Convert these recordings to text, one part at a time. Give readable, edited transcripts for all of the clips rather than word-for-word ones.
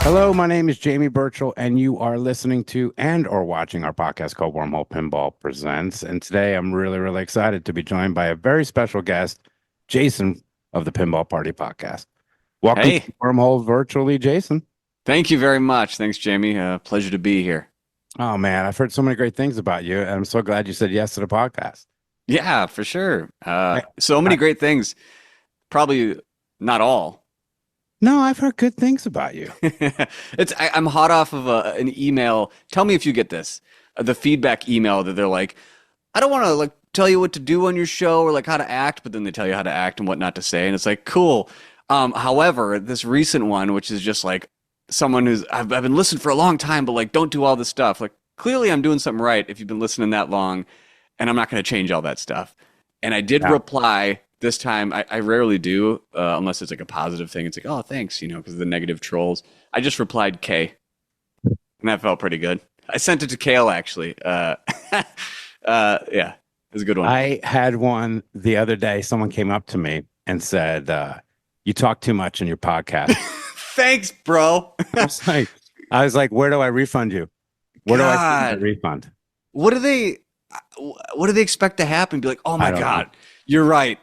Hello, my name is Jamie Burchell, and you are listening to and or watching our podcast called Wormhole Pinball Presents. And today I'm really, really excited to be joined by a very special guest, Jason of the Pinball Party Podcast. Welcome Hey, to Wormhole virtually, Jason. thank you very much. Thanks, Jamie. Pleasure to be here. Oh man, I've heard so many great things about you, and I'm so glad you said yes to the podcast. Yeah, for sure. I, So many I, great things. Probably not all. no, I've heard good things about you. I'm hot off of an email. Tell me if you get this. The feedback email that they're like, I don't want to like tell you what to do on your show or like how to act, but then they tell you how to act and what not to say, and it's like cool. However, this recent one, which is just like someone who's I've been listening for a long time, but like don't do all this stuff. Like clearly I'm doing something right if you've been listening that long, and I'm not going to change all that stuff. And I did Yeah. reply this time. I rarely do, unless it's like a positive thing. It's like, oh, thanks, because of the negative trolls. I just replied K, and that felt pretty good. I sent it to Kale actually. Yeah, it was a good one. I had one the other day. Someone came up to me and said, "You talk too much in your podcast." Thanks, bro. I was like, I was like, where do I refund you? Where do I send the God, refund? what do they? What do they expect to happen? Be like, oh I my don't know. God, you're right.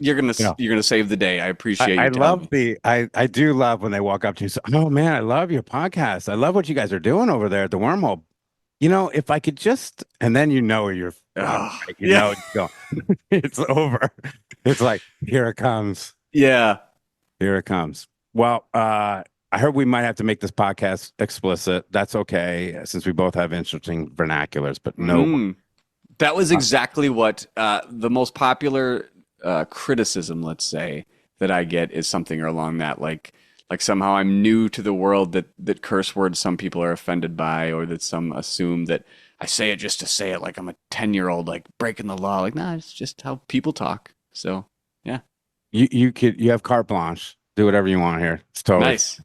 You're gonna You know, you're gonna save the day. I appreciate I you telling love me. I do love when they walk up to you and say, "Oh man, I love your podcast. I love what you guys are doing over there at the Wormhole. If I could just," and then you're Oh, like, yeah, it's going, it's over. It's like, here it comes. yeah. Here it comes. Well, I heard we might have to make this podcast explicit. That's okay, since we both have interesting vernaculars, but no. Mm. That was Uh, exactly what the most popular criticism, let's say, that I get is something along that, like somehow I'm new to the world that curse words some people are offended by, or that some assume that I say it just to say it, like I'm a 10-year-old, like breaking the law. Like, nah, it's just how people talk. So, yeah, you have carte blanche. Do whatever you want here. It's totally. nice,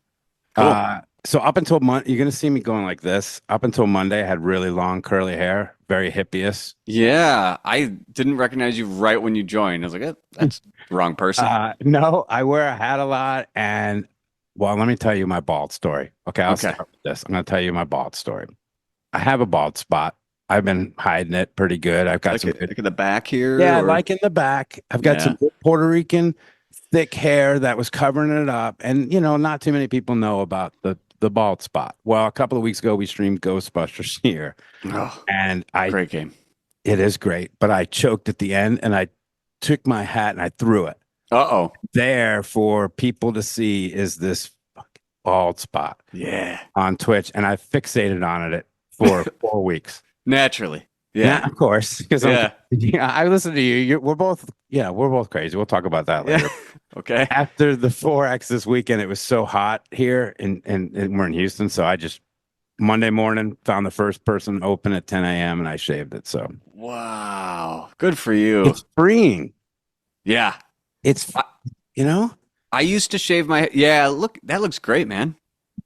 cool. So up until Monday, you're gonna see me going like this. Up until Monday, I had really long curly hair, very hippie-ish. Yeah, I didn't recognize you right when you joined. I was like, that's the wrong person. No, I wear a hat a lot, and well, let me tell you my bald story. Okay, I'll Okay, start with this. I'm gonna tell you my bald story. I have a bald spot. I've been hiding it pretty good. I've got like some good, like at the back here, yeah, or like in the back. I've got some yeah. good Puerto Rican thick hair that was covering it up, and not too many people know about the bald spot. Well, a couple of weeks ago, we streamed Ghostbusters here, Oh, and I great game. it is great, but I choked at the end, and I took my hat and I threw it Uh-oh. there for people to see is this fucking bald spot Yeah. on Twitch, and I fixated on it for 4 weeks. Naturally. Yeah, Yeah. of course, because Yeah. yeah, I listen to you. We're both crazy. We'll talk about that Yeah. later. Okay. After the 4X this weekend, it was so hot here, and we're in Houston, so I just Monday morning found the first person open at 10 a.m. and I shaved it. So Wow. Good for you. it's freeing. Yeah. It's I, you know, I used to shave my yeah, look, that looks great, man.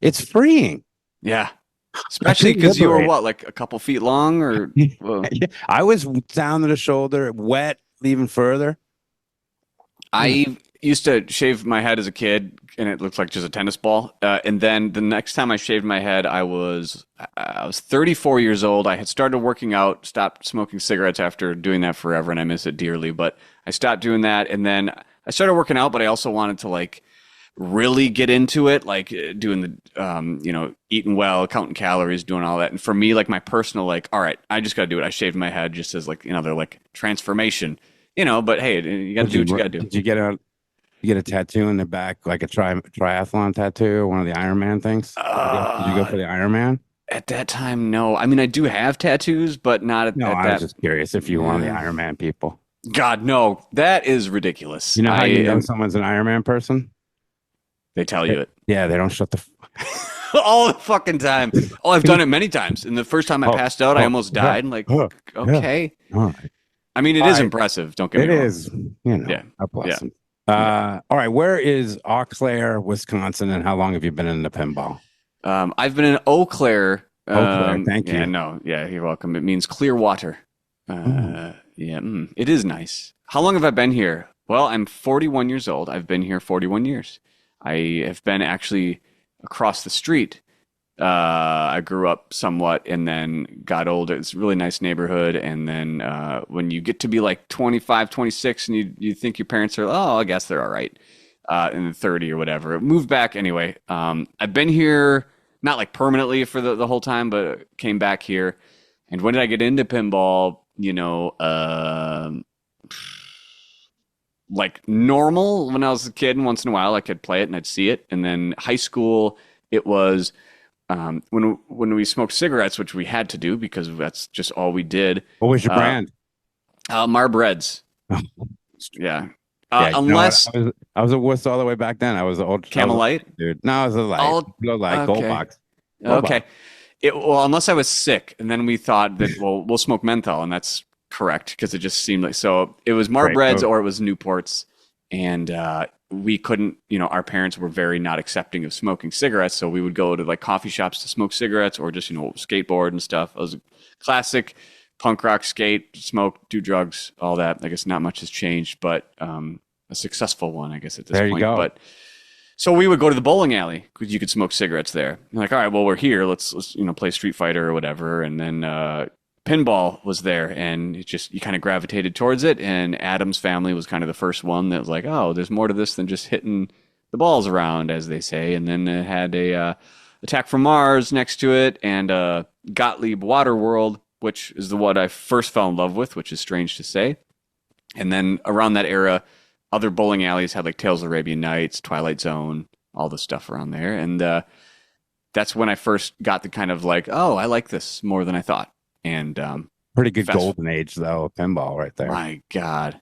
it's freeing. Yeah. I Especially feel because you were liberated. what, like a couple feet long or well, I was down to the shoulder, wet even further. Yeah. I used to shave my head as a kid, and it looked like just a tennis ball. And then the next time I shaved my head, I was 34 years old. I had started working out, stopped smoking cigarettes after doing that forever, and I miss it dearly. But I stopped doing that, and then I started working out. But I also wanted to like really get into it, like doing the eating well, counting calories, doing all that. And for me, like my personal, like, all right, I just got to do it. I shaved my head just as like another like transformation. But hey, you got to Would do you what you got to do. did you get a tattoo in the back, like a triathlon tattoo, or one of the Iron Man things? Did you go Uh, for the Iron Man? at that time, no. I mean, I do have tattoos, but not at, No, at I was that. just curious if you were one of the Yeah. Iron Man people. God, no. That is ridiculous. You know I how you know am. someone's an Iron Man person? They tell you it Yeah, they don't shut the. all the fucking time. Oh, I've done it many times. And the first time I Oh, passed out, I oh, almost yeah, died. And like, yeah. okay. All right. I mean, it All is right. impressive. Don't get me It wrong. is, Yeah. a Yeah. blessing. Yeah. All right. Where is Eau Claire, Wisconsin, and how long have you been in the pinball? I've been in Eau Claire. Eau Claire, thank Yeah, you. no. Yeah, you're welcome. It means clear water. Oh, Yeah, it is nice. How long have I been here? Well, I'm 41 years old. I've been here 41 years. I have been actually across the street. I grew up somewhat and then got older. It's a really nice neighborhood. And then when you get to be like 25, 26, and you think your parents are, oh, I guess they're all right, in the 30 or whatever. Moved back anyway. I've been here not like permanently for the whole time, but came back here. And when did I get into pinball? Like normal when I was a kid, and once in a while I could play it and I'd see it. And then high school, it was when we smoked cigarettes, which we had to do because that's just all we did. What was your brand? Marb Reds. Yeah. Yeah, you know what? Unless I was a wuss all the way back then. I was the old Camel Light. dude. No, I was a light. All Gold okay. box. Gold Okay. box. Well, unless I was sick, and then we thought that we'll smoke menthol, and that's correct because it just seemed like so. It was Marb Great Reds move. or it was Newports, and we couldn't. Our parents were very not accepting of smoking cigarettes, so we would go to like coffee shops to smoke cigarettes or just skateboard and stuff. It was a classic punk rock, skate, smoke, do drugs, all that. I guess not much has changed, but a successful one, I guess, at this There you point. go. But so we would go to the bowling alley because you could smoke cigarettes there. And like, all right, well, we're here. Let's play Street Fighter or whatever. And then pinball was there, and it just you kind of gravitated towards it. And Adam's family was kind of the first one that was like, oh, there's more to this than just hitting the balls around, as they say. And then it had a Attack from Mars next to it, and Gottlieb Waterworld, which is the one I first fell in love with, which is strange to say. And then around that era, other bowling alleys had like Tales of Arabian Nights, Twilight Zone, all the stuff around there. And that's when I first got the kind of like, oh, I like this more than I thought. And Pretty good fast- golden age though, of pinball right there. my God.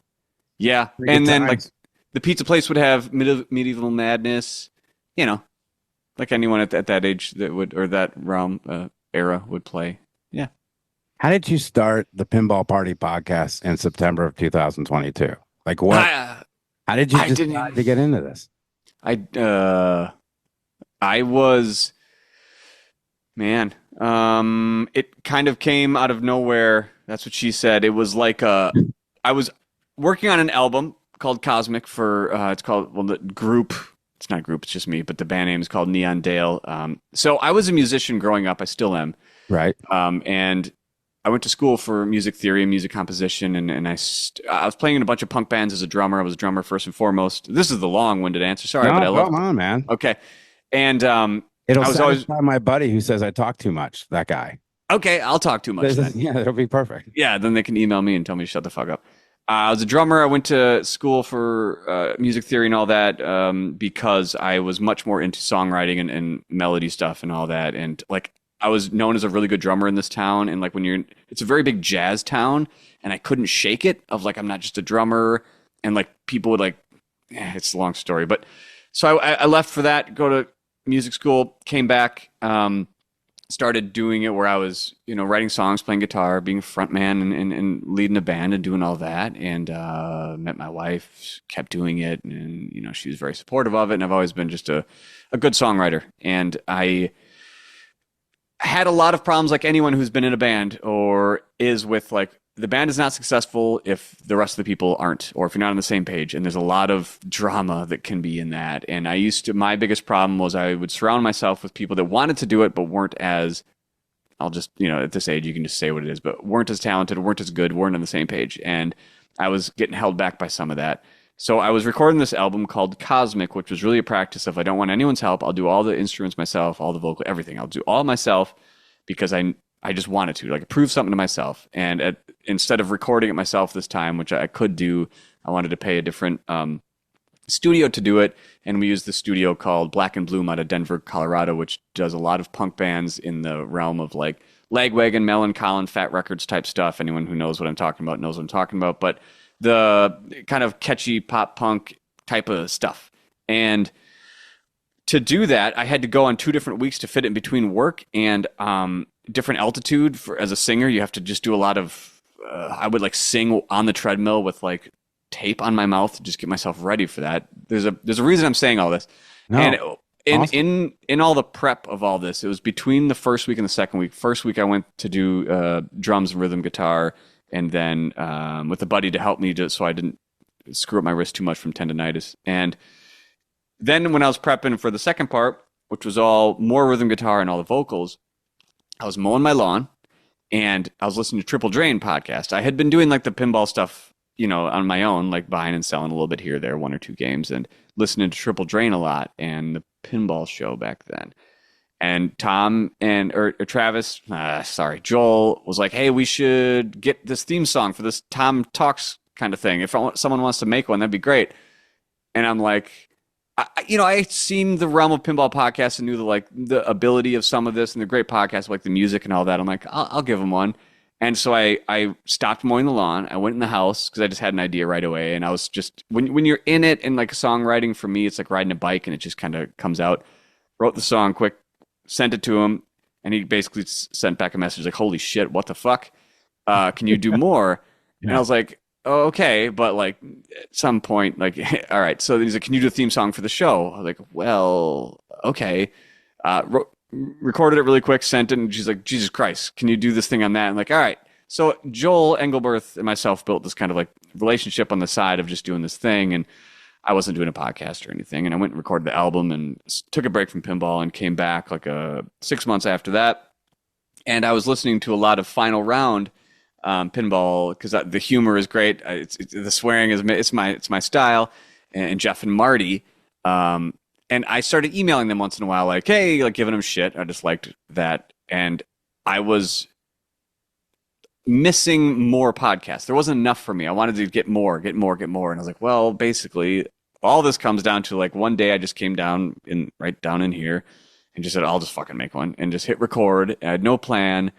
Yeah. Pretty And good then like times. the pizza place would have Medieval Madness, like anyone at that age that would, or that realm era would play. Yeah. How did you start the Pinball Party podcast in September of 2022? Like what? How did you I didn't- decide to get into this? I was, man, it kind of came out of nowhere. That's what she said. It was like I was working on an album called Cosmic for it's called, well, the group. It's not a group, it's just me, but the band name is called Neon Dale. So I was a musician growing up. I still am. Right. And I went to school for music theory and music composition, and I was playing in a bunch of punk bands as a drummer. I was a drummer first and foremost. This is the long-winded answer. Sorry, but I No, love. come on, man. Okay, and It'll I was always satisfy my buddy who says I talk too much. That guy. okay. I'll talk too much. Then. Yeah, it'll be perfect. Yeah, then they can email me and tell me to shut the fuck up. I was a drummer. I went to school for music theory and all that because I was much more into songwriting and melody stuff and all that. And like I was known as a really good drummer in this town. And like it's a very big jazz town, and I couldn't shake it of like I'm not just a drummer. And like people would like, it's a long story, but so I left for that, go to music school, came back. Started doing it where I was, writing songs, playing guitar, being a front man and leading a band and doing all that. And met my wife, kept doing it. And, she was very supportive of it. And I've always been just a good songwriter. And I had a lot of problems like anyone who's been in a band or is with like, the band is not successful if the rest of the people aren't, or if you're not on the same page. And there's a lot of drama that can be in that. And my biggest problem was I would surround myself with people that wanted to do it, but weren't as, I'll just, at this age, you can just say what it is, but weren't as talented, weren't as good, weren't on the same page. And I was getting held back by some of that. So I was recording this album called Cosmic, which was really a practice of I don't want anyone's help. I'll do all the instruments myself, all the vocal, everything. I'll do all myself because I just wanted to like prove something to myself. And instead of recording it myself this time, which I could do, I wanted to pay a different studio to do it. And we used the studio called Black and Bloom out of Denver, Colorado, which does a lot of punk bands in the realm of like Lagwagon, Mellon, Colin, Fat Records type stuff. Anyone who knows what I'm talking about knows what I'm talking about. But the kind of catchy pop punk type of stuff. And to do that, I had to go on 2 different weeks to fit it in between work and different altitude. As a singer, you have to just do a lot of I would like sing on the treadmill with like tape on my mouth to just get myself ready for that. There's a reason I'm saying all this. No. And Awesome. in all the prep of all this, it was between the first week and the second week. First week I went to do drums and rhythm guitar, and then with a buddy to help me so I didn't screw up my wrist too much from tendonitis. And then when I was prepping for the second part, which was all more rhythm guitar and all the vocals, I was mowing my lawn and I was listening to Triple Drain podcast. I had been doing like the pinball stuff, on my own, like buying and selling a little bit here, there, one or two games, and listening to Triple Drain a lot and the pinball show back then. And Tom or Travis, Joel was like, "Hey, we should get this theme song for this Tom Talks kind of thing. If someone wants to make one, that'd be great." And I'm like, I'd seen the realm of pinball podcasts and knew the ability of some of this and the great podcasts, like the music and all that. I'm like, I'll give them one. And so I stopped mowing the lawn. I went in the house because I just had an idea right away. And I was just, when you're in it and like songwriting for me, it's like riding a bike and it just kind of comes out. Wrote the song quick, sent it to him. And he basically sent back a message like, "Holy shit, what the fuck? Can you do more?" And I was like, "Oh, okay." But like at some point, like, all right. So he's like, "Can you do a theme song for the show?" I was like, "Well, okay." Recorded it really quick, sent it, and she's like, "Jesus Christ, can you do this thing on that?" I'm like, "All right." So Joel Engelberth and myself built this kind of like relationship on the side of just doing this thing, and I wasn't doing a podcast or anything. And I went and recorded the album and took a break from pinball and came back like 6 months after that. And I was listening to a lot of Final Round pinball because the humor is great. The swearing is it's my style. And Jeff and Marty. And I started emailing them once in a while, like, "Hey," like giving them shit. I just liked that. And I was missing more podcasts. There wasn't enough for me. I wanted to get more. And I was like, well, basically, all this comes down to like one day I just came right down in here and just said, "I'll just fucking make one," and just hit record. I had no plan. And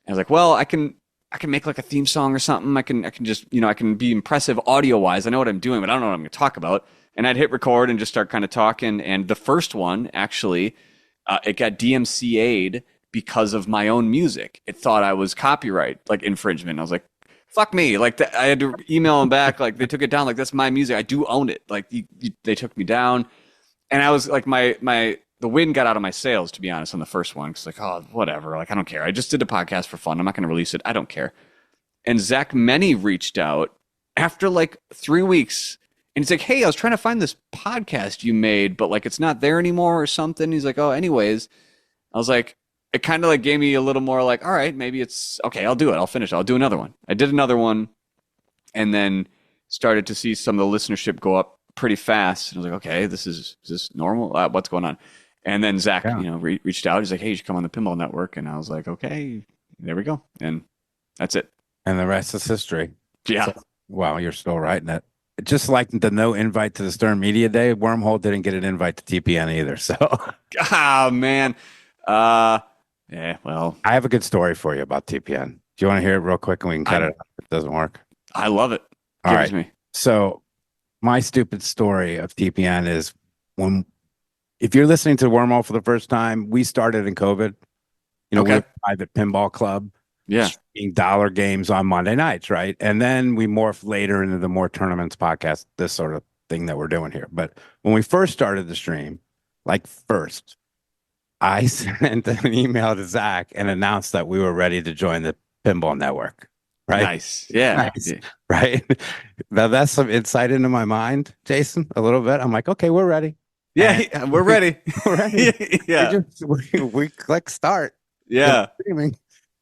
I was like, well, I can make like a theme song or something. I can just, I can be impressive audio wise. I know what I'm doing, but I don't know what I'm going to talk about. And I'd hit record and just start kind of talking. And the first one, actually, it got DMCA'd because of my own music. It thought I was copyright, like infringement. I was like, fuck me. Like I had to email them back. Like they took it down. Like, that's my music. I do own it. Like they took me down. And I was like, the wind got out of my sails, to be honest, on the first one. Cause like, oh, whatever. Like, I don't care. I just did a podcast for fun. I'm not going to release it. I don't care. And Zach Meny reached out after like 3 weeks. And he's like, "Hey, I was trying to find this podcast you made, but like it's not there anymore or something." He's like, "Oh, anyways." I was like, it kind of like gave me a little more like, all right, maybe it's okay. I'll do it. I'll finish it. I'll do another one. I did another one and then started to see some of the listenership go up pretty fast. And I was like, okay, is this normal? What's going on? And then Zach, reached out. He's like, "Hey, you should come on the Pinball Network." And I was like, okay, there we go. And that's it. And the rest is history. Yeah. So, wow, you're still writing it. Just like the no invite to the Stern Media Day, Wormhole didn't get an invite to TPN either. So, man. Yeah, well, I have a good story for you about TPN. Do you want to hear it real quick and we can cut it off if it doesn't work? I love it. All Give right. it to me. So, my stupid story of TPN is if you're listening to Wormhole for the first time, we started in COVID. We're a private pinball club. Yeah. Dollar games on Monday nights, right? And then we morphed later into the more tournaments podcast, this sort of thing that we're doing here. But when we first started the stream, I sent an email to Zach and announced that we were ready to join the Pinball Network. Right? Nice. Yeah. Nice. Right. Now that's some insight into my mind, Jason, a little bit. I'm like, okay, we're ready. Yeah, we're ready. We're ready. Yeah. We click start. Yeah. Streaming.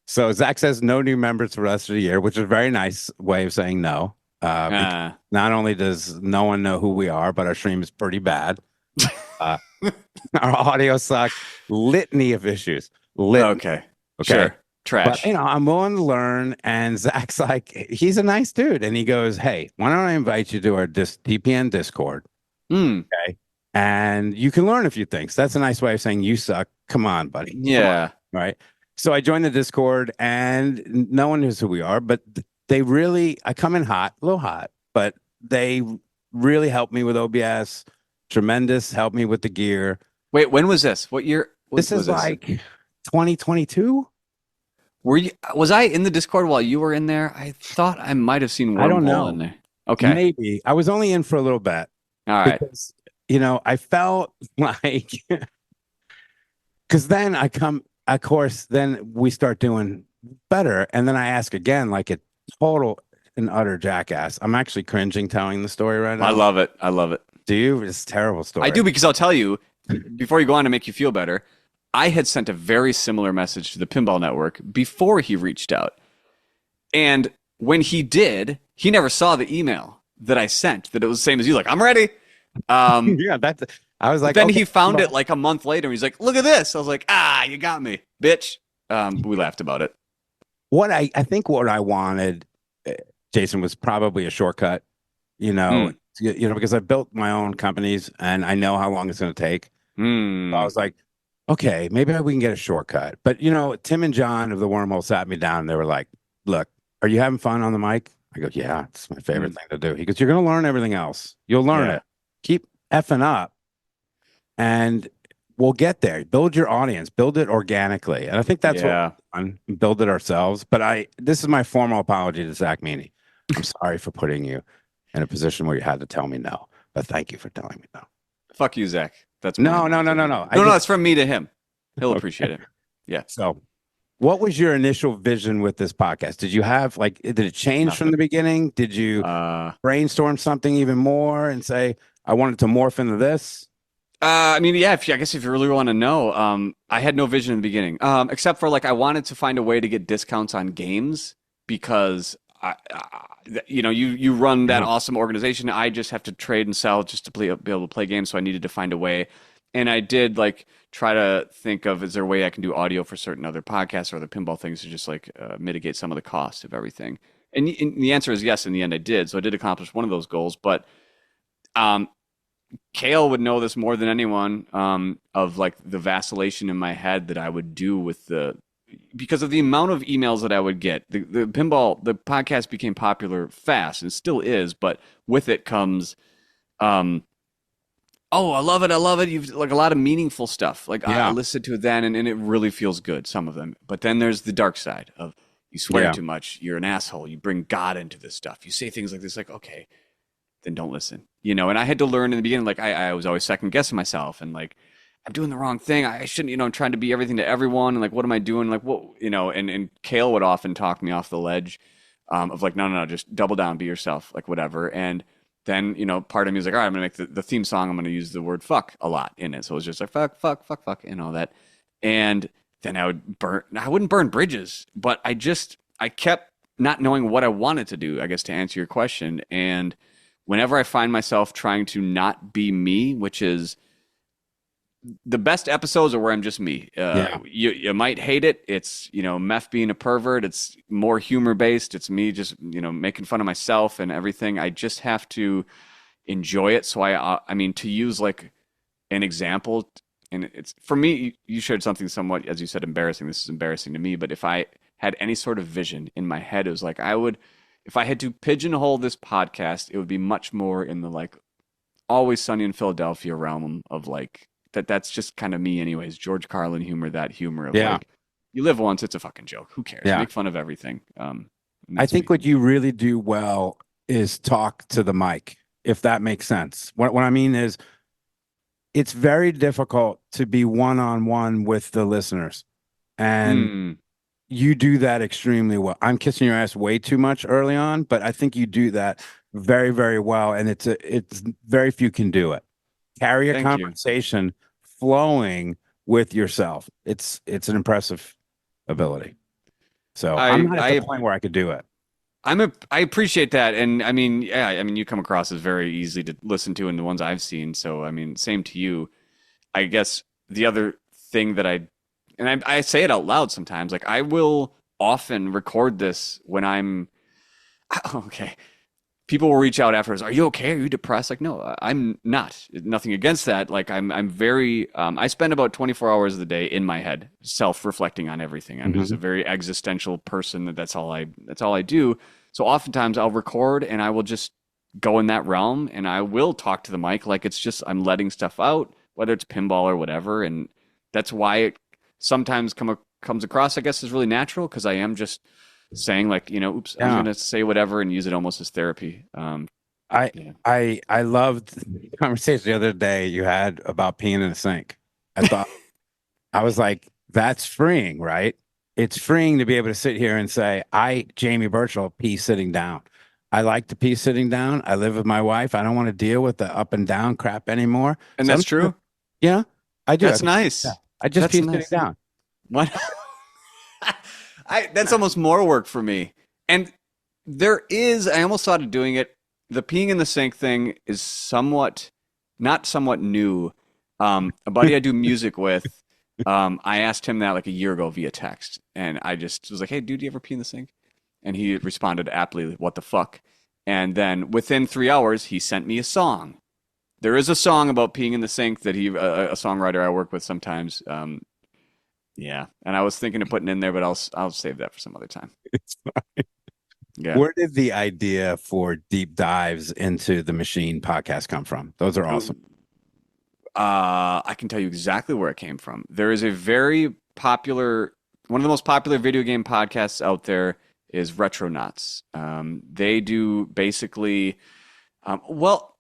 So Zach says no new members for the rest of the year, which is a very nice way of saying no. Not only does no one know who we are, but our stream is pretty bad. Our audio sucks. Litany of issues. Okay. Sure. Trash. But, I'm willing to learn. And Zach's like, he's a nice dude. And he goes, "Hey, why don't I invite you to our TPN Discord? Okay. And you can learn a few things." That's a nice way of saying you suck. Come on, buddy. Yeah. Right. So I joined the Discord and no one knows who we are, but I come in hot, a little hot, but they really helped me with OBS. Tremendous. Helped me with the gear. Wait, when was this? What year? This is like 2022. Was I in the Discord while you were in there? I thought I might have seen Wormhole in there. Okay. Maybe. I was only in for a little bit. All right. Because, I felt like, because then of course, then we start doing better. And then I ask again, like a total and utter jackass. I'm actually cringing telling the story right now. I love it. Do you? It's a terrible story. I do, because I'll tell you, before you go on to make you feel better, I had sent a very similar message to the Pinball Network before he reached out. And when he did, he never saw the email that I sent, that it was the same as you, like, I'm ready. Um, Yeah, that's. I was but like, then okay, he found it well, like a month later and he's like, look at this. I was like, you got me, bitch. We laughed about it. what I think what I wanted, uh, Jason, was probably a shortcut. You know, Mm, because I built my own companies and I know how long it's going to take. So I mm, was like, okay, maybe we can get a shortcut. But Tim and John of the Wormhole sat me down and they were like, look, are you having fun on the mic? I go, yeah, it's my favorite mm. thing to do. He goes, you're going to learn everything else. You'll learn Yeah. it. Keep effing up and we'll get there. Build your audience, build it organically. And I think that's what Yeah. we've done, build it ourselves. But this is my formal apology to Zach Meany. I'm sorry for putting you in a position where you had to tell me no, but thank you for telling me no. Fuck you, Zach. That's No, mine. no, no, no, no. I No, no, just, it's from me to him. He'll okay. appreciate it. Yeah. So, what was your initial vision with this podcast? Did you have did it change from the Nothing. beginning? Did you Uh, brainstorm something even more and say, I wanted to morph into this? I mean, yeah. I guess if you really want to know, I had no vision in the beginning, except for like I wanted to find a way to get discounts on games because you run that Yeah. awesome organization. I just have to trade and sell just to be able to play games. So I needed to find a way, and I did like try to think of is there a way I can do audio for certain other podcasts or other pinball things to just like mitigate some of the cost of everything. And the answer is yes. In the end, I did. So I did accomplish one of those goals, but. Um, Kale would know this more than anyone of like the vacillation in my head that I would do with because of the amount of emails that I would get. The podcast became popular fast and still is, but with it comes, um, oh, I love it, I love it. You've like a lot of meaningful stuff. Like I Yeah. listened to it then, and it really feels good. Some of them, but then there's the dark side of you swear Yeah. too much, you're an asshole. You bring God into this stuff. You say things like this, like okay then don't listen. And I had to learn in the beginning, like I was always second guessing myself and like I'm doing the wrong thing. I shouldn't, I'm trying to be everything to everyone. And like, what am I doing? Like, what, and Kale would often talk me off the ledge of like, no, no, no, just double down, be yourself, like whatever. And then, part of me was like, all right, I'm going to make the theme song. I'm going to use the word fuck a lot in it. So it was just like, fuck, fuck, fuck, fuck, and all that. And then I wouldn't burn bridges, but I kept not knowing what I wanted to do, I guess, to answer your question. And, whenever I find myself trying to not be me, which is the best episodes are where I'm just me. Yeah. You might hate it. It's Meth being a pervert. It's more humor based. It's me just making fun of myself and everything. I just have to enjoy it. So I mean to use like an example, and it's for me. You shared something somewhat, as you said, embarrassing. This is embarrassing to me, but if I had any sort of vision in my head, it was like I would if I had to pigeonhole this podcast, it would be much more in the like Always Sunny in Philadelphia realm of like that's just kind of me anyways. George Carlin humor, that humor of Yeah. like you live once, it's a fucking joke. Who cares? Yeah. Make fun of everything. And I that's think me. what you really do well is talk to the mic, if that makes sense. What I mean is, it's very difficult to be one on one with the listeners. And Mm, you do that extremely well. I'm kissing your ass way too much early on, but I think you do that very, very well. And it's very few can do it. Carry a thank you. conversation flowing with yourself. It's an impressive ability. So I'm I not at the I point where I could do it. I appreciate that, and I mean, yeah, I mean, you come across as very easy to listen to in the ones I've seen. So I mean, same to you. I guess the other thing that I say it out loud sometimes, like I will often record this when I'm okay. People will reach out afterwards. Are you okay? Are you depressed? Like, no, I'm not. Nothing against that. Like, I'm very. I spend about 24 hours of the day in my head, self-reflecting on everything. I'm just a Mhm. very existential person. That's all I do. So oftentimes I'll record and I will just go in that realm and I will talk to the mic like it's just I'm letting stuff out, whether it's pinball or whatever. And that's why it sometimes comes across, I guess, as really natural because I am just saying like oops, I'm Yeah. gonna say whatever and use it almost as therapy. I Yeah. I loved the conversation the other day you had about peeing in a sink. I was like, that's freeing, right? It's freeing to be able to sit here and say, Jamie Burchell, pee sitting down. I like to pee sitting down. I live with my wife. I don't want to deal with the up and down crap anymore. And So that's true. yeah. I do. That's Yeah. nice. I just That's pee sitting nice. down. What? That's almost more work for me. And I almost thought of doing it. The peeing in the sink thing is not somewhat new. A buddy I do music with, I asked him that like a year ago via text, and I just was like, "Hey, dude, do you ever pee in the sink?" And he responded aptly, "What the fuck?" And then within 3 hours, he sent me a song. There is a song about peeing in the sink that a songwriter I work with sometimes. Yeah, and I was thinking of putting in there, but I'll save that for some other time. Yeah. Where did the idea for deep dives into the machine podcast come from? Those are awesome. I can tell you exactly where it came from. There is a very popular, one of the most popular video game podcasts out there is Retronauts. They do basically, well,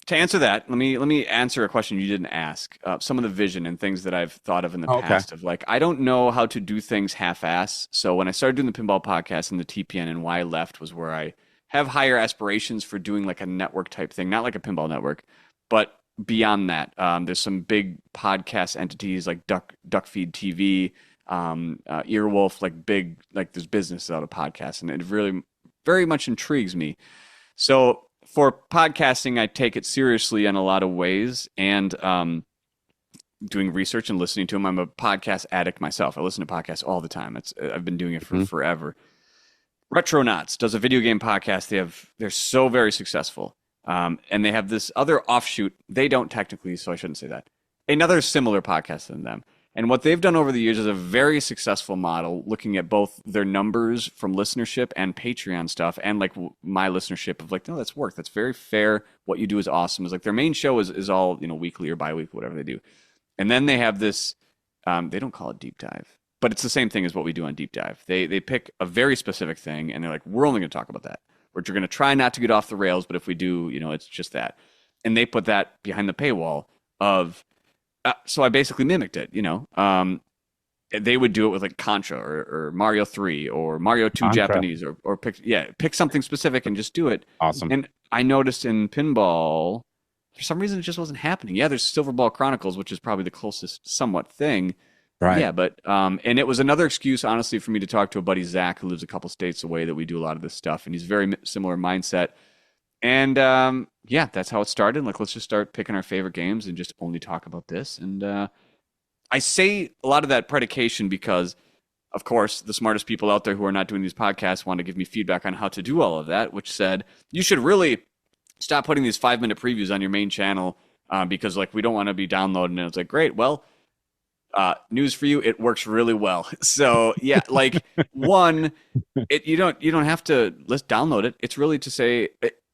to answer that, let me answer a question you didn't ask. Some of the vision and things that I've thought of in the Oh, okay. past of like I don't know how to do things half-ass. So when I started doing the pinball podcast and the TPN and why I left was where I have higher aspirations for doing like a network type thing, not like a pinball network, but beyond that, there's some big podcast entities like Duckfeed TV, Earwolf, like big like there's business out of podcasts, and it really very much intrigues me. So for podcasting, I take it seriously in a lot of ways, and doing research and listening to them. I'm a podcast addict myself. I listen to podcasts all the time. I've been doing it for Mhm. forever. Retronauts does a video game podcast. They're so very successful, and they have this other offshoot. They don't technically, so I shouldn't say that. Another similar podcast than them. And what they've done over the years is a very successful model, looking at both their numbers from listenership and Patreon stuff, and like my listenership of like, no, that's work. That's very fair. What you do is awesome. Is like their main show is all weekly or bi-weekly, whatever they do. And then they have this. They don't call it deep dive, but it's the same thing as what we do on deep dive. They pick a very specific thing, and they're like, we're only going to talk about that. We're going to try not to get off the rails, but if we do, it's just that. And they put that behind the paywall of so I basically mimicked it, they would do it with like Contra or Mario 3 or Mario 2 Contra. Japanese or pick something specific and just do it. Awesome. And I noticed in pinball, for some reason, it just wasn't happening. Yeah, there's Silver Ball Chronicles, which is probably the closest somewhat thing. Right. Yeah, but and it was another excuse, honestly, for me to talk to a buddy Zach who lives a couple states away that we do a lot of this stuff, and he's very similar mindset. And yeah, that's how it started. Like, let's just start picking our favorite games and just only talk about this. And I say a lot of that predication because, of course, the smartest people out there who are not doing these podcasts want to give me feedback on how to do all of that, which said, you should really stop putting these 5-minute previews on your main channel because, like, we don't want to be downloading. And it's like, great. Well, news for you, it works really well. So yeah, like you don't have to let's download it. It's really to say,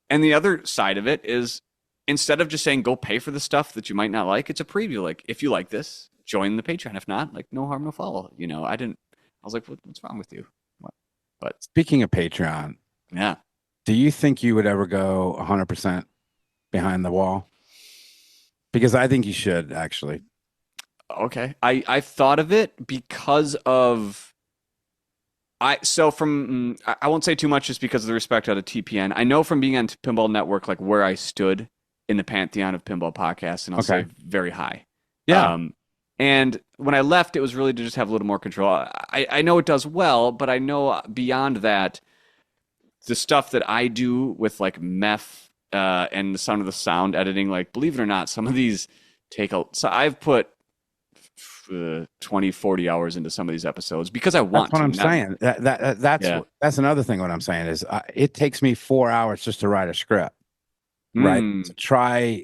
and the other side of it is instead of just saying go pay for the stuff that you might not like, it's a preview. Like if you like this, join the Patreon. If not, like no harm, no foul. I was like, what's wrong with you? What? But Speaking of Patreon, yeah, do you think you would ever go 100% behind the wall? Because I think you should actually. okay. I thought of it because of I won't say too much just because of the respect out of TPN. I know from being on Pinball Network like where I stood in the pantheon of pinball podcasts, and I'll say Okay. very high. Yeah. And when I left, it was really to just have a little more control. I know it does well, but I know beyond that, the stuff that I do with like meth and the sound of the sound editing, like believe it or not, some of these so I've put 20, 40 hours into some of these episodes because I That's want what to. I'm saying. Yeah. That's another thing. What I'm saying is, it takes me 4 hours just to write a script, right? Mm,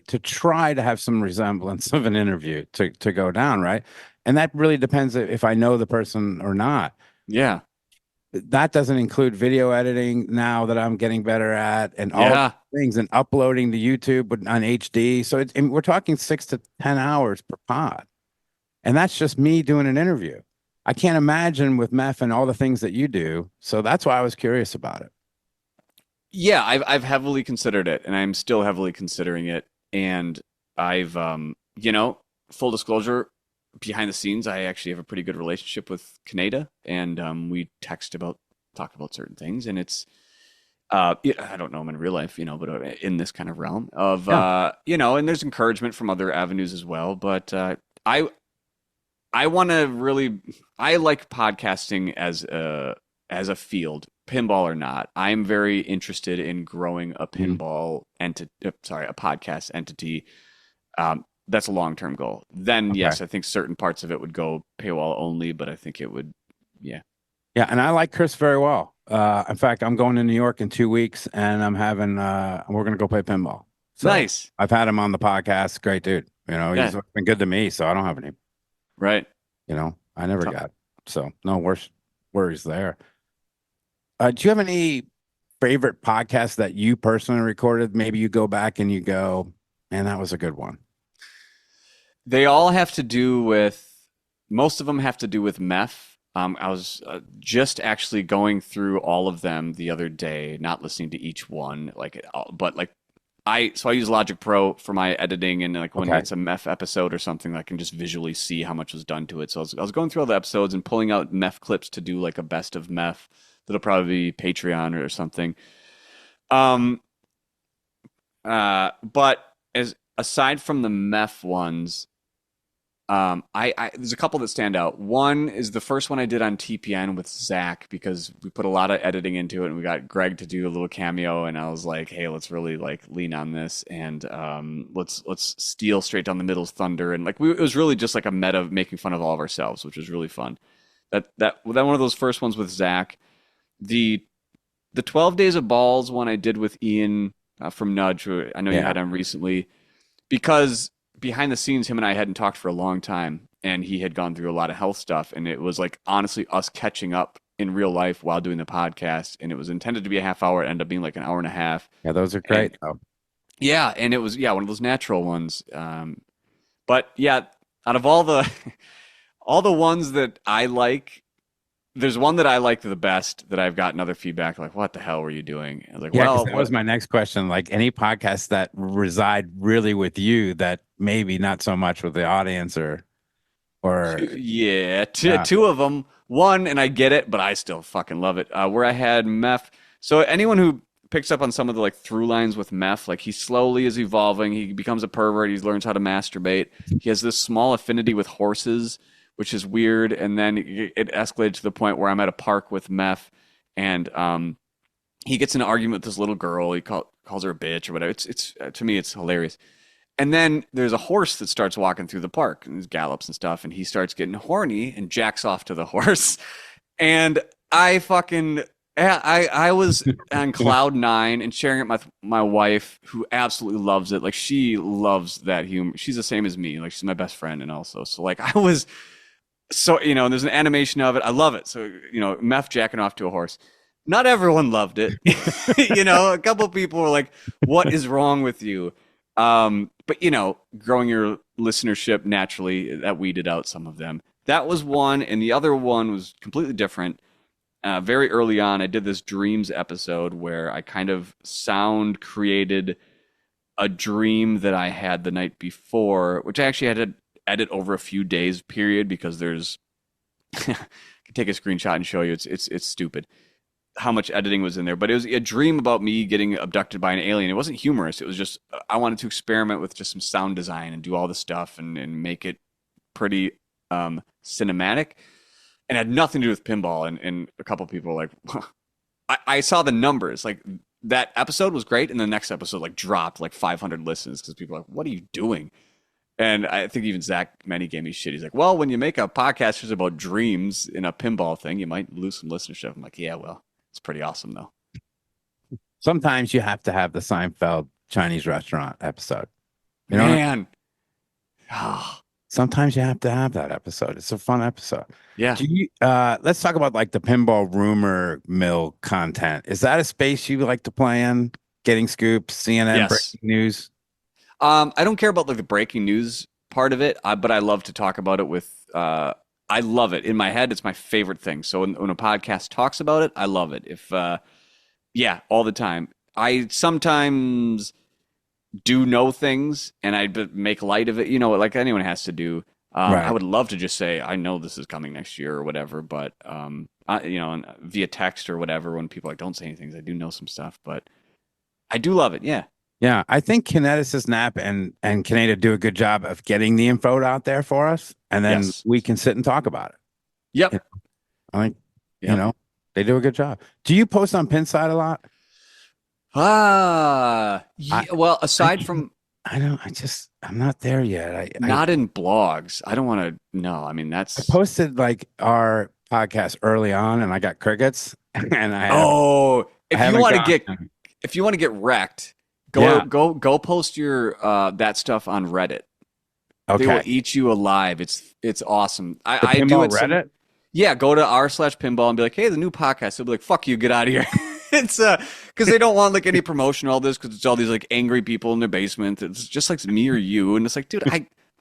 To try to have some resemblance of an interview to go down, right? And that really depends if I know the person or not. yeah. That doesn't include video editing now that I'm getting better at, and all Yeah. things, and uploading to YouTube on HD. So and we're talking 6 to 10 hours per pod. And that's just me doing an interview. I can't imagine with Meth and all the things that you do. So that's why I was curious about it. Yeah, I've heavily considered it, and I'm still heavily considering it. And I've, full disclosure, behind the scenes, I actually have a pretty good relationship with Kaneda, and we talk about certain things, and it's, yeah, I don't know him in real life, but in this kind of realm of, Yeah. and there's encouragement from other avenues as well. But I I want to really I like podcasting as a field, pinball or not. I'm very interested in growing a Mhm. pinball entity, sorry, a podcast entity. That's a long-term goal. Then Okay. yes, I think certain parts of it would go paywall only, but I think it would, yeah. Yeah, and I like Chris very well. In fact, I'm going to New York in 2 weeks, and we're gonna go play pinball. So Nice. I've had him on the podcast. Great dude. He's Yeah, been good to me, so I don't have any. right. I never T- got. So no worries there. Do you have any favorite podcasts that you personally recorded? Maybe you go back and you go, man, that was a good one. They all have to do with, most of them have to do with meth. I was just actually going through all of them the other day, not listening to each one, but like so I use Logic Pro for my editing, and like when Okay. it's a meth episode or something, I can just visually see how much was done to it. So I was going through all the episodes and pulling out meth clips to do like a best of meth. That'll probably be Patreon or something. Um, but as aside from the meth ones, I there's a couple that stand out. One is the first one I did on TPN with Zach because we put a lot of editing into it, and we got Greg to do a little cameo, and I was like, hey, let's really like lean on this, and let's steal straight down the middle's thunder, and like it was really just like a meta of making fun of all of ourselves, which was really fun. That one of those first ones with Zach, the the 12 Days of Balls one I did with Ian from Nudge, who I know you Yeah. had on recently, because behind the scenes, him and I hadn't talked for a long time, and he had gone through a lot of health stuff, and it was like honestly us catching up in real life while doing the podcast, and it was intended to be a half hour, it ended up being like an hour and a half, Yeah, those are and great. Oh, yeah, and it was one of those natural ones. But yeah, out of all the all the ones that I like, there's one that I like the best that I've gotten other feedback like, "What the hell were you doing?" I was like, yeah, because "Well, that was what?" my next question. Like any podcasts that reside really with you that maybe not so much with the audience or Yeah, yeah. two of them. One, and I get it, but I still fucking love it. Where I had Meth. So anyone who picks up on some of the like through lines with Meth, like he slowly is evolving. He becomes a pervert. He learns how to masturbate. He has this small affinity with horses, which is weird. And then it escalated to the point where I'm at a park with Meth, and he gets in an argument with this little girl. Calls her a bitch or whatever. It's to me, it's hilarious. And then there's a horse that starts walking through the park and gallops and stuff, and he starts getting horny and jacks off to the horse. And I fucking I was on cloud nine and sharing it with my wife, who absolutely loves it. Like she loves that humor. She's the same as me. Like she's my best friend, and also so like I was so there's an animation of it. I love it. So meth jacking off to a horse. Not everyone loved it. A couple people were like, "What is wrong with you?" But growing your listenership naturally, that weeded out some of them. That was one, and the other one was completely different. Very early on, I did this dreams episode where I kind of sound created a dream that I had the night before, which I actually had to edit over a few days period because there's I can take a screenshot and show you. It's stupid how much editing was in there, but it was a dream about me getting abducted by an alien. It wasn't humorous. It was just I wanted to experiment with just some sound design and do all the stuff and make it pretty cinematic. And had nothing to do with pinball. And a couple people were like, I saw the numbers. Like that episode was great, and the next episode like dropped like 500 listens because people were like, "What are you doing?" And I think even Zach Many gave me shit. He's like, "Well, when you make a podcast just about dreams in a pinball thing, you might lose some listenership." I'm like, "Yeah, well, it's pretty awesome though." Sometimes you have to have the Seinfeld Chinese restaurant episode. You know what I mean? Man, oh, Sometimes you have to have that episode. It's a fun episode. yeah, Do you let's talk about like the pinball rumor mill content. Is that a space you like to play in? Getting scoops, CNN yes. breaking news? I don't care about like the breaking news part of it, but I love to talk about it with. I love it in my head. It's my favorite thing. So when a podcast talks about it, I love it. If yeah, all the time. I sometimes do know things and make light of it, like anyone has to do. I Right. would love to just say, I know this is coming next year or whatever, but, and via text or whatever, when people are like, don't say anything, I do know some stuff, but I do love it. Yeah. Yeah, I think Kineticist Nap and Canada do a good job of getting the info out there for us, and then Yes. we can sit and talk about it. You Yep. know, I think you Yep. know they do a good job. Do you post on Pinside a lot? I Well, I aside can't. from I don't. I'm not there yet. not in blogs, I don't want to. No, I mean I that's. posted like our podcast early on, and I got crickets, and Oh, I haven't gone. if you want to get wrecked, Yeah. go post your that stuff on Reddit. They will Okay. eat you alive. It's awesome. The I do pinball it some. Reddit. Yeah, go to r/pinball and be like, hey, the new podcast. They'll be like, fuck you, get out of here. It's because they don't want like any promotion or all this because it's all these like angry people in their basement. It's just like me or you, and it's like, dude,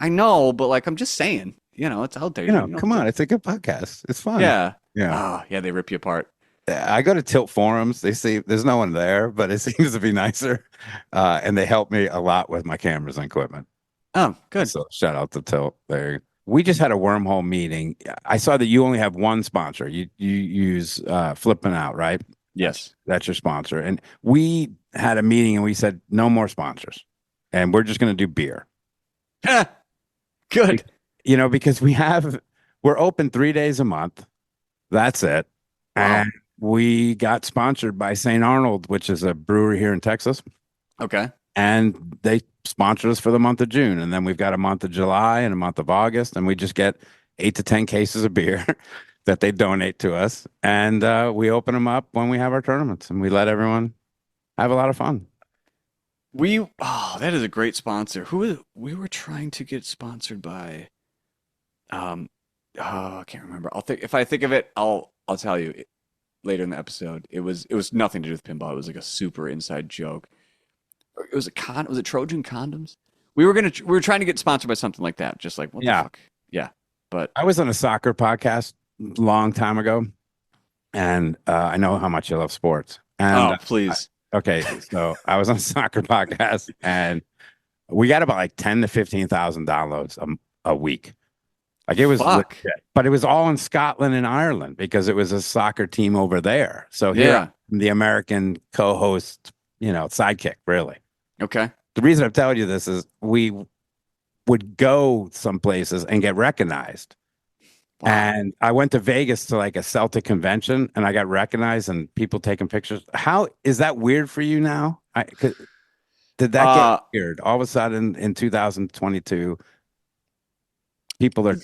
I know, but like I'm just saying, it's out there. You know, You know, come on, it's a good podcast. It's fun. yeah. Yeah. Oh, yeah, they rip you apart. I go to Tilt forums. They say there's no one there, but it seems to be nicer. And they help me a lot with my cameras and equipment. Oh, good. So shout out to Tilt there. We just had a wormhole meeting. I saw that you only have one sponsor. You use Flipping Out, right? Yes. That's your sponsor. And we had a meeting and we said no more sponsors. And we're just going to do beer. Good. Because we're open 3 days a month. That's it. Wow. And we got sponsored by St. Arnold, which is a brewery here in Texas. Okay. And they sponsored us for the month of June. And then we've got a month of July and a month of August. And we just get 8 to 10 cases of beer that they donate to us. And we open them up when we have our tournaments and we let everyone have a lot of fun. That is a great sponsor. We were trying to get sponsored by, I can't remember. If I think of it, I'll tell you later in the episode. It was nothing to do with pinball. It was like a super inside joke. It was was it Trojan condoms? We were trying to get sponsored by something like that. Just like, what the Yeah. fuck? Yeah. But I was on a soccer podcast a long time ago. And I know how much you love sports. And please. okay, so I was on a soccer podcast and we got about like 10 to 15,000 downloads a week. Like it was Fuck. legit. But it was all in Scotland and Ireland because it was a soccer team over there. So here Yeah. I'm the American co-host, sidekick, really. Okay. The reason I'm telling you this is we would go some places and get recognized. Wow. And I went to Vegas to like a Celtic convention and I got recognized and people taking pictures. How is that weird for you now? Did that get weird? All of a sudden in 2022, people are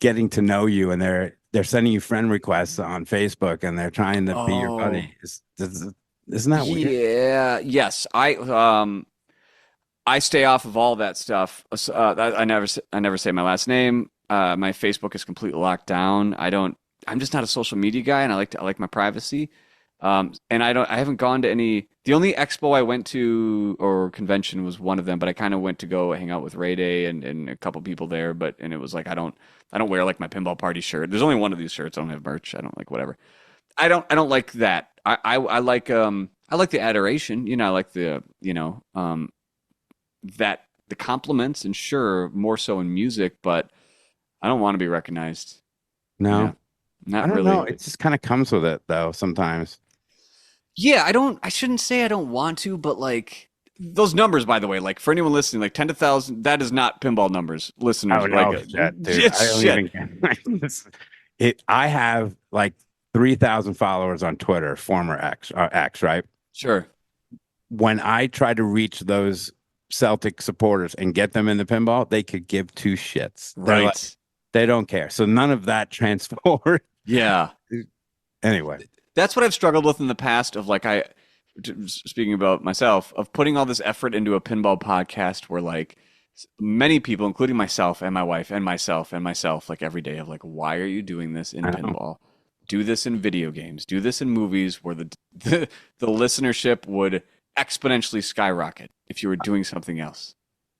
getting to know you and they're sending you friend requests on Facebook and they're trying to be your buddy. Isn't that weird? Yeah. Yes. I stay off of all that stuff. I never say my last name. My Facebook is completely locked down. I'm just not a social media guy, and I like my privacy. And I haven't gone to any. The only expo I went to or convention was one of them, but I kind of went to go hang out with Ray Day and a couple people there. And it was like I don't wear like my pinball party shirt. There's only one of these shirts. I don't have merch. I don't like whatever. I don't like that. I like the adoration. I like the that the compliments and sure more so in music, but I don't want to be recognized. No, Yeah, not I don't really. know. It just kind of comes with it though. Sometimes. Yeah, I shouldn't say I don't want to, but like those numbers, by the way, like for anyone listening, like 10,000, that is not pinball numbers, listeners. Oh no, like, shit, dude! it's I don't shit. even. I have like 3,000 followers on Twitter, former X, right? Sure. When I try to reach those Celtic supporters and get them in the pinball, they could give two shits. Right. They don't care. So none of that transformed. Yeah. Anyway, that's what I've struggled with in the past. Of like speaking about myself, of putting all this effort into a pinball podcast, where like many people, including myself and my wife and myself, like every day of like, why are you doing this in pinball? Do this in video games. Do this in movies, where the listenership would exponentially skyrocket if you were doing something else.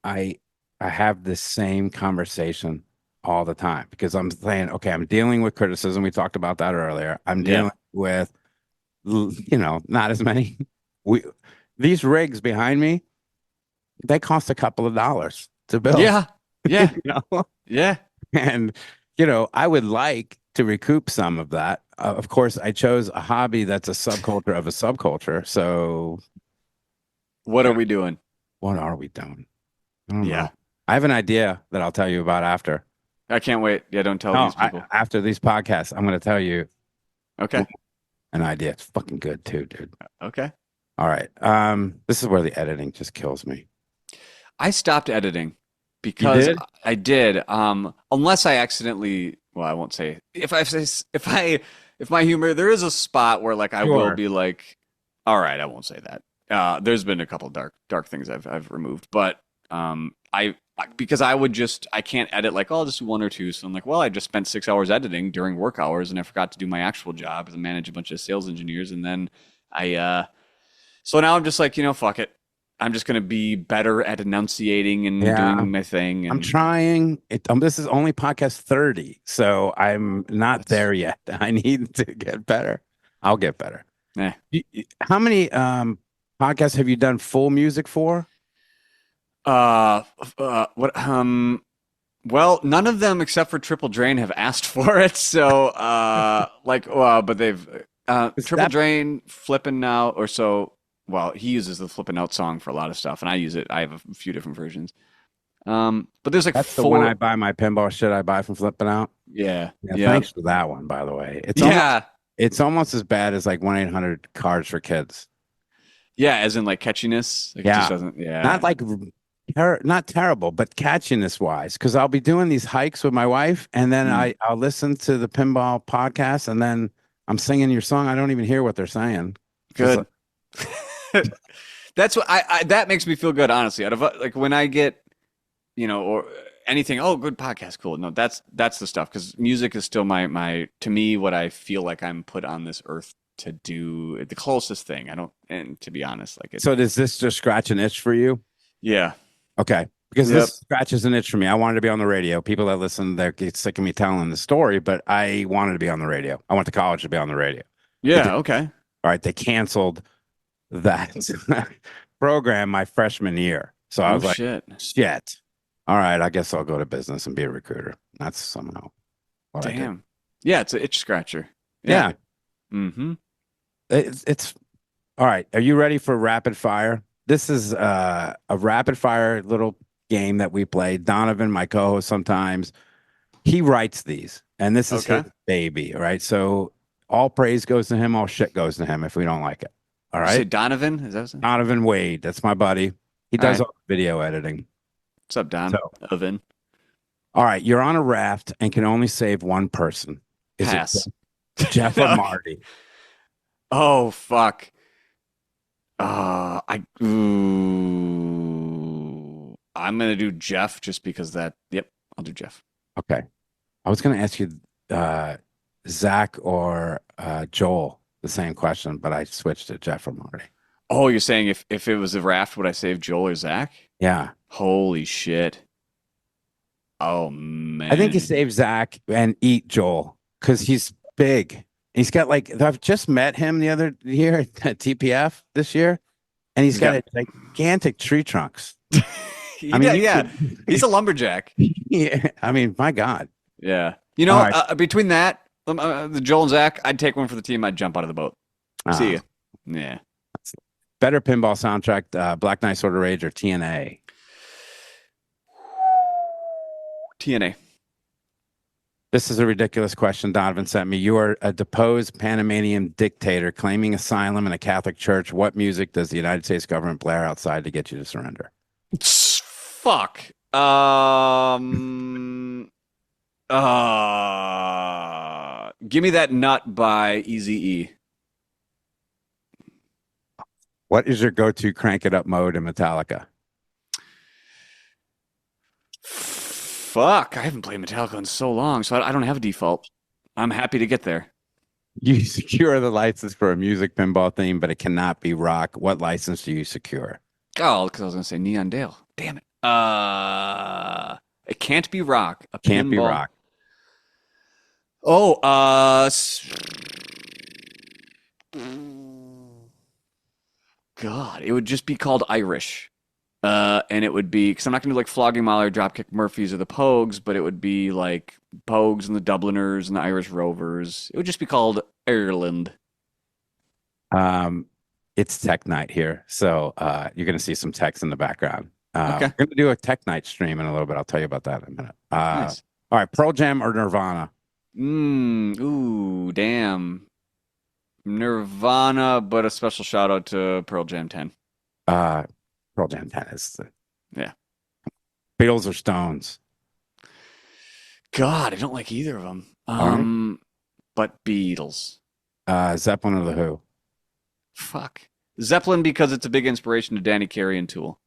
I have this same conversation all the time because I'm saying, okay, I'm dealing with criticism. We talked about that earlier. I'm dealing with, not as many. These rigs behind me, they cost a couple of dollars to build. Yeah. Yeah. Yeah. And, I would like to recoup some of that. Of course, I chose a hobby that's a subculture of a subculture. So what are we doing? What are we doing? I don't know. Yeah. I have an idea that I'll tell you about after. I can't wait. Yeah, don't tell No, these people. after these podcasts, I'm going to tell you Okay. an idea. It's fucking good too, dude. Okay. All right. This is where the editing just kills me. I stopped editing You because did? I did. Unless I accidentally, well, I won't say if my humor, there is a spot where like I will Sure. be like, all right, I won't say that. There's been a couple dark things I've removed, but because I can't edit like, oh, just one or two. So I'm like, well, I just spent 6 hours editing during work hours and I forgot to do my actual job and manage a bunch of sales engineers. And then so now I'm just like, fuck it. I'm just gonna be better at enunciating and Yeah. doing my thing. I'm And trying. This is only podcast 30, so I'm not that's there yet. I need to get better. I'll get better. eh. How many podcasts have you done full music for? What well, none of them except for Triple Drain have asked for it. So but they've Is Triple that Drain flipping out or so. Well, he uses the flipping out song for a lot of stuff, and I use it. I have a few different versions. But there's like that's the one I four. buy my pinball shit I buy from Flipping Out? Yeah, Yeah, yeah, thanks for that one, by the way. yeah, It's almost as bad as like 1-800 cards for kids. yeah. As in like catchiness, like it just Yeah. doesn't. Not Yeah, like not terrible, but catchiness wise. Because I'll be doing these hikes with my wife, and then Mm, I'll listen to the pinball podcast, and then I'm singing your song. I don't even hear what they're saying. Just good. That's what that makes me feel good, honestly. Out of like when I get, or anything, oh, good podcast, cool. No, that's the stuff because music is still my to me what I feel like I'm put on this earth to do the closest thing. I don't, and to be honest, like it, so does this just scratch an itch for you? yeah, Okay. Because yep, this scratches an itch for me. I wanted to be on the radio. People that listen, they get sick of me telling the story, but I wanted to be on the radio. I went to college to be on the radio. But yeah, okay. all right, they canceled that program my freshman year. So I Oh was like, shit, shit. All right, I guess I'll go to business and be a recruiter. That's somehow what I did. damn. Yeah, it's an itch scratcher. Yeah. Yeah, Mm-hmm. it's all right. Are you ready for rapid fire? This is a rapid fire little game that we play. Donovan, my co-host, sometimes he writes these, and this is his Okay. baby. All right, so all praise goes to him, all shit goes to him if we don't like it. All You say right, Donovan? Is that what it? Donovan Wade, that's my buddy. He All does right. all the video editing. What's up, Don? So, Oven. all right, you're on a raft and can only save one person. Is it Pass. Jeff or No. Marty? Oh fuck. I'm gonna do Jeff just because that. Yep, I'll do Jeff. Okay, I was going to ask you uh, Zach or Joel the same question, but I switched to Jeff or Marty. Oh, you're saying if it was a raft, would I save Joel or Zach? Yeah, Holy shit. Oh I think you man. save Zach and eat Joel because he's big. He's got like I've just met him the other year at TPF this year, and he's He's got got. a gigantic tree trunks. I mean, you Yeah, could, he's a lumberjack. yeah. I mean, my God. Yeah. All right. Between that, the Joel and Zach, I'd take one for the team. I'd jump out of the boat. See Uh, ya. Yeah. better pinball soundtrack, Black Knight Sword of Rage or TNA? TNA. This is a ridiculous question Donovan sent me. You are a deposed Panamanian dictator claiming asylum in a Catholic church. What music does the United States government blare outside to get you to surrender? Fuck. Give me that nut by Eazy-E. What is your go-to crank it up mode in Metallica? Fuck, I haven't played Metallica in so long, so I don't have a default. I'm happy to get there. You secure the license for a music pinball theme, but it cannot be rock. What license do you secure? Oh, because I was gonna say Neon Dale. Damn it. It can't be rock. A Can't be pinball. rock. Oh, God, it would just be called Irish. And it would be because I'm not gonna do like Flogging Molly or Dropkick Murphys or the Pogues, but it would be like Pogues and the Dubliners and the Irish Rovers. It would just be called Ireland. Um, It's tech night here, so you're going to see some techs in the background. Okay, We're going to do a tech night stream in a little bit. I'll tell you about that in a minute. nice. All right, Pearl Jam or Nirvana? Ooh, damn. Nirvana, but a special shout out to Pearl Jam 10. Uh, Pearl Jam 10 is the Yeah. Beatles or Stones? God, I don't like either of them. All right. But Beatles. Zeppelin or the Who? Fuck. Zeppelin because it's a big inspiration to Danny Carey and Tool.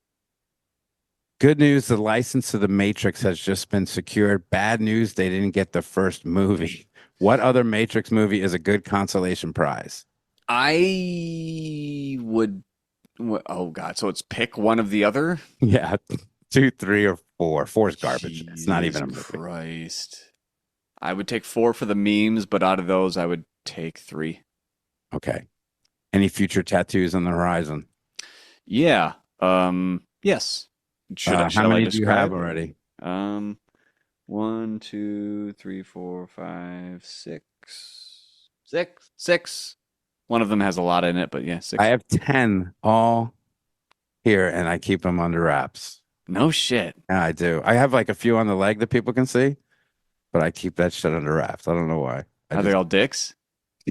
Good news, the license to The Matrix has just been secured. Bad news, they didn't get the first movie. What other Matrix movie is a good consolation prize? I would. Oh God! So it's pick one of the other. Yeah, two, three, or four. Four's garbage. It's not even a Jesus movie. Christ. I would take four for the memes, but out of those, I would take three. Okay. Any future tattoos on the horizon? Yeah. Yes. How Shall I many do you have describe? already? Um, 1, 2, 3, 4, 5, 6. Six. One of them has a lot in it, but yeah, I six. have 10 all here, and I keep them under wraps. No shit. Yeah, I do. I have like a few on the leg that people can see, but I keep that shit under wraps. I don't know why. I Are they just, all dicks?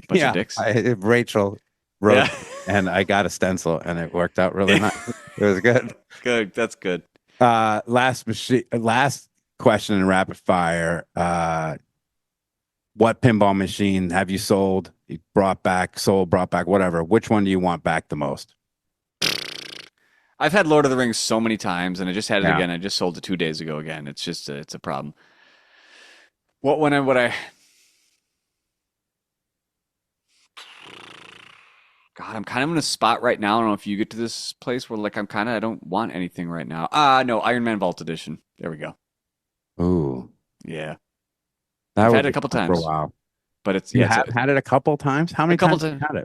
Bunch of yeah, dicks? Rachel wrote, Yeah. and I got a stencil, and it worked out really nice. It was good. Good. That's good. Last question in rapid fire. What pinball machine have you sold? You brought back, sold, brought back, whatever. Which one do you want back the most? I've had Lord of the Rings so many times, and I just had it Yeah. again. I just sold it 2 days ago again. It's just it's a problem. What I God, I'm kind of in a spot right now. I don't know if you get to this place where like I don't want anything right now. No, Iron Man Vault Edition. There we go. Ooh, Yeah. that I've would had it a be couple fun for a times, while. but it's You yeah, have had it a couple times? How a many couple times have times. you had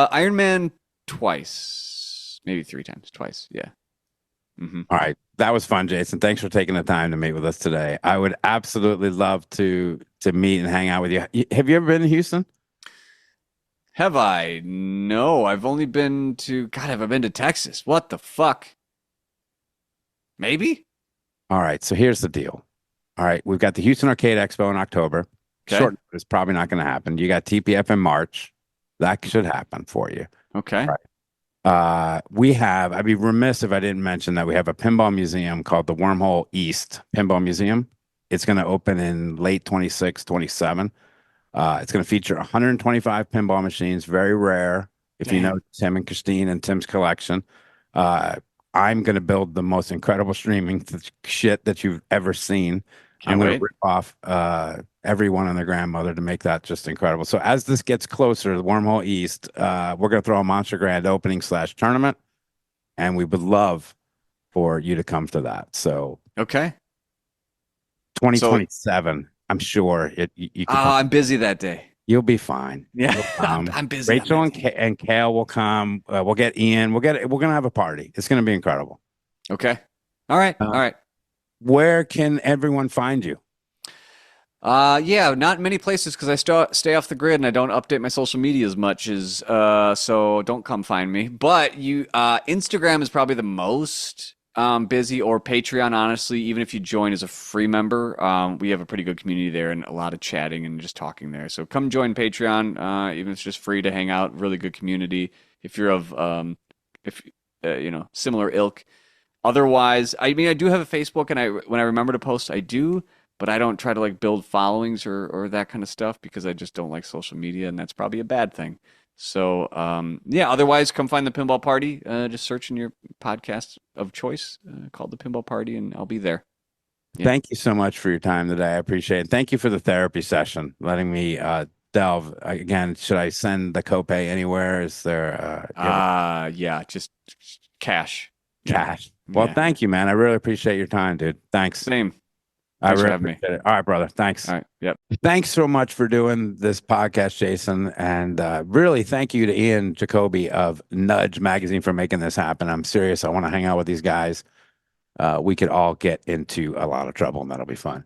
it? Iron Man twice, maybe three times, twice. Yeah. All right. That was fun, Jason. Thanks for taking the time to meet with us today. I would absolutely love to meet and hang out with you. Have you ever been to Houston? Have I? No, I've only been to God, have I been to Texas? What the fuck? Maybe? All right. So here's the deal. All right. We've got the Houston Arcade Expo in October. Okay. Short, it's probably not going to happen. You got TPF in March. That should happen for you. Okay. Right. I'd be remiss if I didn't mention that we have a pinball museum called the Wormhole East Pinball Museum. It's going to open in late 26, 27. It's going to feature 125 pinball machines, very rare. If you know Damn. Tim and Christine and Tim's collection, uh, I'm going to build the most incredible streaming shit that you've ever seen. I'm Can't going to wait. rip off everyone and their grandmother to make that just incredible. So as this gets closer, the Wormhole East, we're going to throw a Monster Grand opening / tournament, and we would love for you to come to that. So Okay. So 2027, I'm sure you could come. I'm busy that day. You'll be fine. Yeah. You'll I'm, come. I'm busy on Rachel that and, day. and Kale will come. We'll get Ian. We're gonna have a party. It's gonna be incredible. Okay. All right. Uh, All right. where can everyone find you? Yeah, not many places because I stay off the grid and I don't update my social media as much as so don't come find me. But Instagram is probably the most busy, or Patreon, honestly. Even if you join as a free member, we have a pretty good community there and a lot of chatting and just talking there. So come join Patreon, even if it's just free to hang out. Really good community. If you're of if similar ilk. Otherwise, I mean, I do have a Facebook, and when I remember to post, I do, but I don't try to like build followings or that kind of stuff because I just don't like social media, and that's probably a bad thing. So, yeah, otherwise, come find the Pinball Party. Just search in your podcast of choice called the Pinball Party, and I'll be there. Yeah. Thank you so much for your time today. I appreciate it. Thank you for the therapy session, letting me delve again. Should I send the copay anywhere? Is there Yeah, just cash. Yeah. cash? Well, Yeah. thank you, man. I really appreciate your time, dude. Thanks. Same. I Thanks for really having me. appreciate it. All right, brother. Thanks. All right. Yep. Thanks so much for doing this podcast, Jason. And really, thank you to Ian Jacoby of Nudge Magazine for making this happen. I'm serious. I want to hang out with these guys. We could all get into a lot of trouble, and that'll be fun.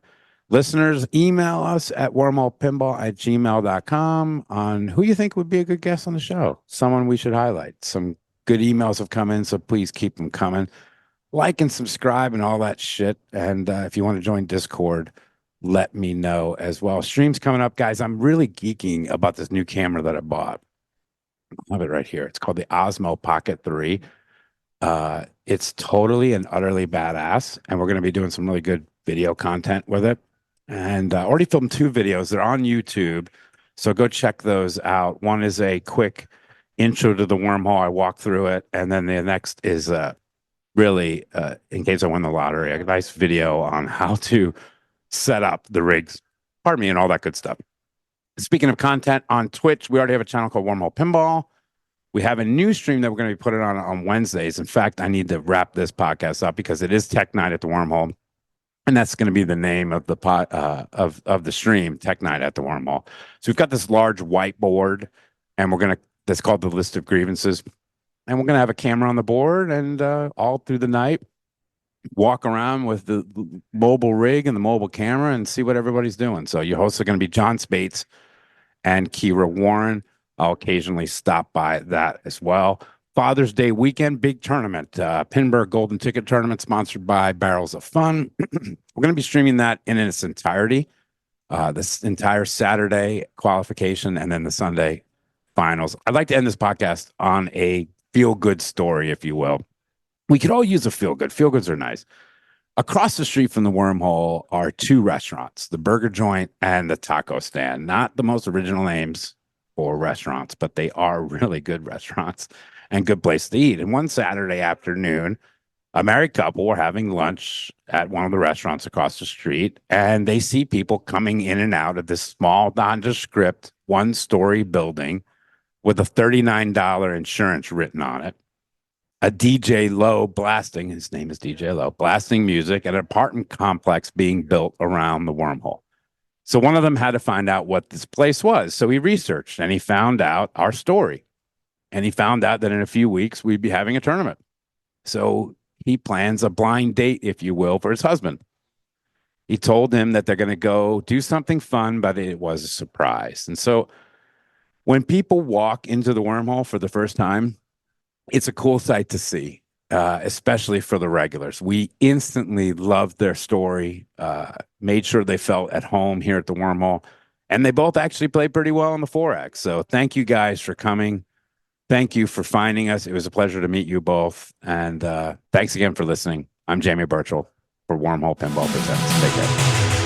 Listeners, email us at wormholepinball@gmail.com on who you think would be a good guest on the show, someone we should highlight. Some good emails have come in, so please keep them coming. Like and subscribe and all that shit. And if you want to join Discord, let me know as well. Streams coming up, guys. I'm really geeking about this new camera that I bought. I have it right here. It's called the Osmo Pocket 3. It's totally and utterly badass, and we're going to be doing some really good video content with it. And already filmed 2 videos. They're on YouTube, so go check those out. One is a quick intro to the wormhole. I walk through it, and then the next is really, in case I win the lottery, a nice video on how to set up the rigs, pardon me, and all that good stuff. Speaking of content on Twitch, we already have a channel called Wormhole Pinball. We have a new stream that we're going to be putting on Wednesdays. In fact, I need to wrap this podcast up because it is Tech Night at the Wormhole, and that's going to be the name of the of the stream, Tech Night at the Wormhole. So we've got this large whiteboard, and that's called the list of grievances, and we're going to have a camera on the board, and all through the night, walk around with the mobile rig and the mobile camera and see what everybody's doing. So your hosts are going to be John Spates and Kira Warren. I'll occasionally stop by that as well. Father's Day weekend, big tournament, Pinburg Golden Ticket Tournament sponsored by Barrels of Fun. We're going to be streaming that in its entirety, this entire Saturday qualification and then the Sunday finals. I'd like to end this podcast on a feel-good story, if you will. We could all use a feel-good. Feel-goods are nice. Across the street from the Wormhole are 2 restaurants, the Burger Joint and the Taco Stand. Not the most original names for restaurants, but they are really good restaurants and good place to eat. And one Saturday afternoon, a married couple were having lunch at one of the restaurants across the street, and they see people coming in and out of this small, nondescript, 1-story building with a $39 insurance written on it. A DJ Low blasting, his name is DJ Low, blasting music at an apartment complex being built around the Wormhole. So one of them had to find out what this place was. So he researched and he found out our story. And he found out that in a few weeks we'd be having a tournament. So he plans a blind date, if you will, for his husband. He told him that they're going to go do something fun, but it was a surprise. And so when people walk into the Wormhole for the first time, it's a cool sight to see, especially for the regulars. We instantly loved their story, made sure they felt at home here at the Wormhole, and they both actually played pretty well on the 4X. So thank you guys for coming. Thank you for finding us. It was a pleasure to meet you both. And thanks again for listening. I'm Jamie Burchell for Wormhole Pinball Presents. Take care.